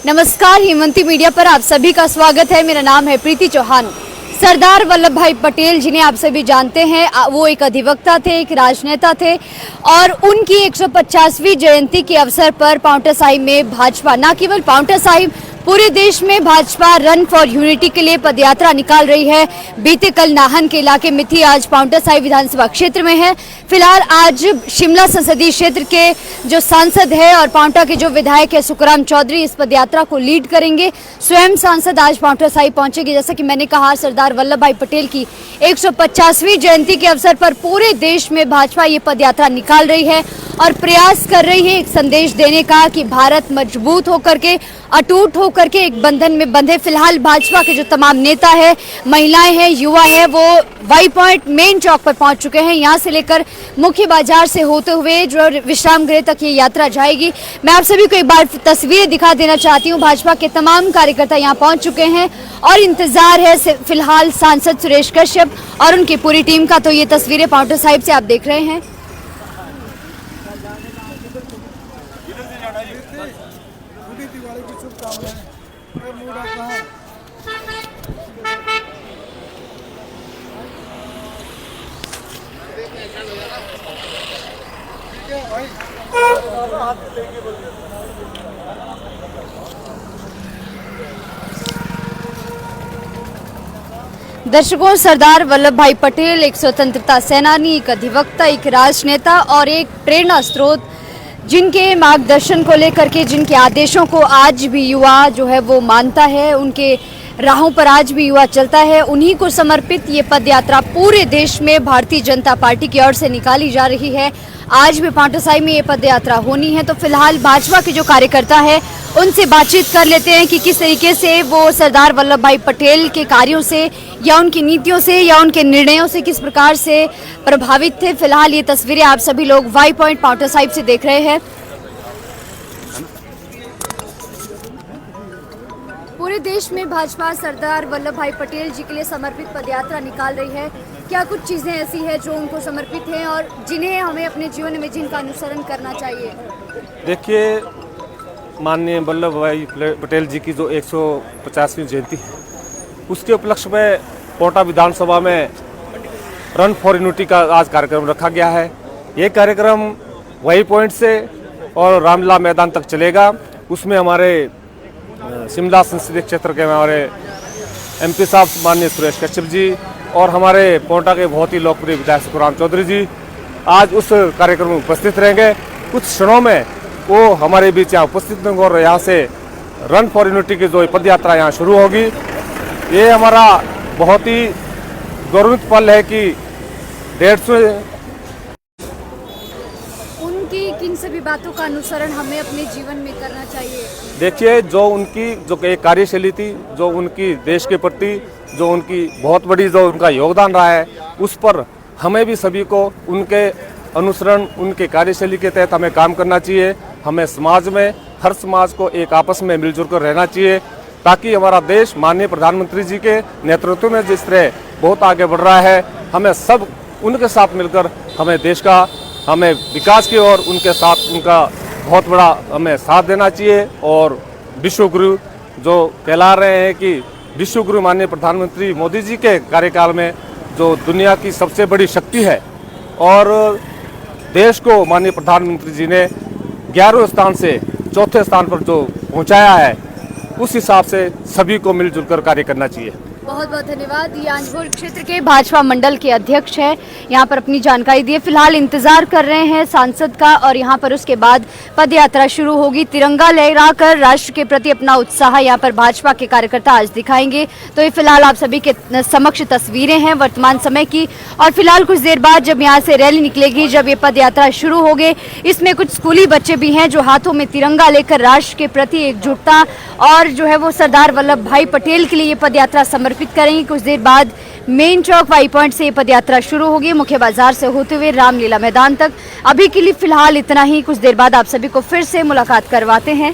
नमस्कार, हेमंती मीडिया पर आप सभी का स्वागत है। मेरा नाम है प्रीति चौहान। सरदार वल्लभ भाई पटेल, जिन्हें आप सभी जानते हैं, वो एक अधिवक्ता थे, एक राजनेता थे और उनकी 150वीं जयंती के अवसर पर पांवटा साहिब में भाजपा, न केवल पांवटा साहिब, पूरे देश में भाजपा रन फॉर यूनिटी के लिए पदयात्रा निकाल रही है। बीते कल नाहन के इलाके में थी, आज पांवटा साहिब विधानसभा क्षेत्र में है। फिलहाल आज शिमला संसदीय क्षेत्र के जो सांसद है और पांवटा के जो विधायक है सुखराम चौधरी, इस पदयात्रा को लीड करेंगे। स्वयं सांसद आज पांवटा साहिब पहुंचेगी। जैसा कि मैंने कहा, सरदार वल्लभ भाई पटेल की 150वीं जयंती के अवसर पर पूरे देश में भाजपा ये पदयात्रा निकाल रही है और प्रयास कर रही है एक संदेश देने का कि भारत मजबूत होकर के, अटूट होकर के एक बंधन में बंधे। फिलहाल भाजपा के जो तमाम नेता है, महिलाएं हैं, युवा है, वो वाई पॉइंट मेन चौक पर पहुंच चुके हैं। यहां से लेकर मुख्य बाजार से होते हुए जो विश्राम गृह तक ये यात्रा जाएगी। मैं आप सभी को एक बार तस्वीरें दिखा देना चाहती हूँ। भाजपा के तमाम कार्यकर्ता यहाँ पहुंच चुके हैं और इंतजार है फिलहाल सांसद सुरेश कश्यप और उनकी पूरी टीम का। तो ये तस्वीरें पांवटा साहिब से आप देख रहे हैं। दिवाली की शुभकामनाएं। दर्शकों, सरदार वल्लभ भाई पटेल एक स्वतंत्रता सेनानी, एक अधिवक्ता, एक राजनेता और एक प्रेरणा स्रोत, जिनके मार्गदर्शन को लेकर के, जिनके आदेशों को आज भी युवा जो है वो मानता है, उनके राहों पर आज भी युवा चलता है। उन्हीं को समर्पित ये पदयात्रा पूरे देश में भारतीय जनता पार्टी की ओर से निकाली जा रही है। आज भी पांवटा साहिब में ये पदयात्रा होनी है। तो फिलहाल भाजपा के जो कार्यकर्ता है उनसे बातचीत कर लेते हैं कि किस तरीके से वो सरदार वल्लभ भाई पटेल के कार्यों से या उनकी नीतियों से या उनके निर्णयों से किस प्रकार से प्रभावित थे। फिलहाल ये तस्वीरें आप सभी लोग वाई पॉइंट पांवटा साहिब से देख रहे हैं। पूरे देश में भाजपा सरदार वल्लभ भाई पटेल जी के लिए समर्पित पदयात्रा निकाल रही है। क्या कुछ चीजें ऐसी है जो उनको समर्पित हैं और जिन्हें हमें अपने जीवन में जिनका अनुसरण करना चाहिए? देखिए, माननीय वल्लभ भाई पटेल जी की जो 150वीं जयंती है, उसके उपलक्ष्य में पांवटा विधानसभा में रन फॉर यूनिटी का आज कार्यक्रम रखा गया है। ये कार्यक्रम वाई पॉइंट से और रामलीला मैदान तक चलेगा। उसमें हमारे शिमला संसदीय क्षेत्र के हमारे एमपी साहब माननीय सुरेश कश्यप जी और हमारे पांवटा के बहुत ही लोकप्रिय विधायक सुखराम चौधरी जी आज उस कार्यक्रम में उपस्थित रहेंगे। कुछ क्षणों में वो हमारे बीच यहाँ उपस्थित होंगे और यहाँ से रन फॉर यूनिटी की जो पद यात्रा यहाँ शुरू होगी। ये हमारा बहुत ही गौरवित पल है कि 150 उनकी किन सभी बातों का अनुसरण हमें अपने जीवन में करना चाहिए? देखिए, जो उनकी जो एक कार्यशैली थी, जो उनकी देश के प्रति जो उनकी बहुत बड़ी जो उनका योगदान रहा है, उस पर हमें भी सभी को उनके अनुसरण, उनके कार्यशैली के तहत हमें काम करना चाहिए। हमें समाज में, हर समाज को एक आपस में मिलजुल कर रहना चाहिए ताकि हमारा देश माननीय प्रधानमंत्री जी के नेतृत्व में जिस तरह बहुत आगे बढ़ रहा है, हमें सब उनके साथ मिलकर हमें देश का, हमें विकास की ओर उनके साथ उनका बहुत बड़ा हमें साथ देना चाहिए। और विश्व गुरु जो कहला रहे हैं कि विश्व गुरु माननीय प्रधानमंत्री मोदी जी के कार्यकाल में जो दुनिया की सबसे बड़ी शक्ति है और देश को माननीय प्रधानमंत्री जी ने 11वें स्थान से 4थे स्थान पर जो पहुंचाया है, उस हिसाब से सभी को मिलजुल कर कार्य करना चाहिए। बहुत बहुत धन्यवाद। ये आंजपुर क्षेत्र के भाजपा मंडल के अध्यक्ष हैं, यहाँ पर अपनी जानकारी दिए। फिलहाल इंतजार कर रहे हैं सांसद का और यहाँ पर उसके बाद पद यात्रा शुरू होगी। तिरंगा लहराकर राष्ट्र के प्रति अपना उत्साह यहाँ पर भाजपा के कार्यकर्ता आज दिखाएंगे। तो ये फिलहाल आप सभी के समक्ष तस्वीरें हैं वर्तमान समय की। और फिलहाल कुछ देर बाद जब यहाँ से रैली निकलेगी, जब ये पद यात्रा शुरू होगी, इसमें कुछ स्कूली बच्चे भी हैं जो हाथों में तिरंगा लेकर राष्ट्र के प्रति एकजुटता और जो है वो सरदार वल्लभ भाई पटेल के लिए ये पद यात्रा समर्पित करेंगे। कुछ देर बाद मेन चौक वाई पॉइंट से ये पदयात्रा शुरू होगी, मुख्य बाजार से होते हुए रामलीला मैदान तक। अभी के लिए फिलहाल इतना ही। कुछ देर बाद आप सभी को फिर से मुलाकात करवाते हैं।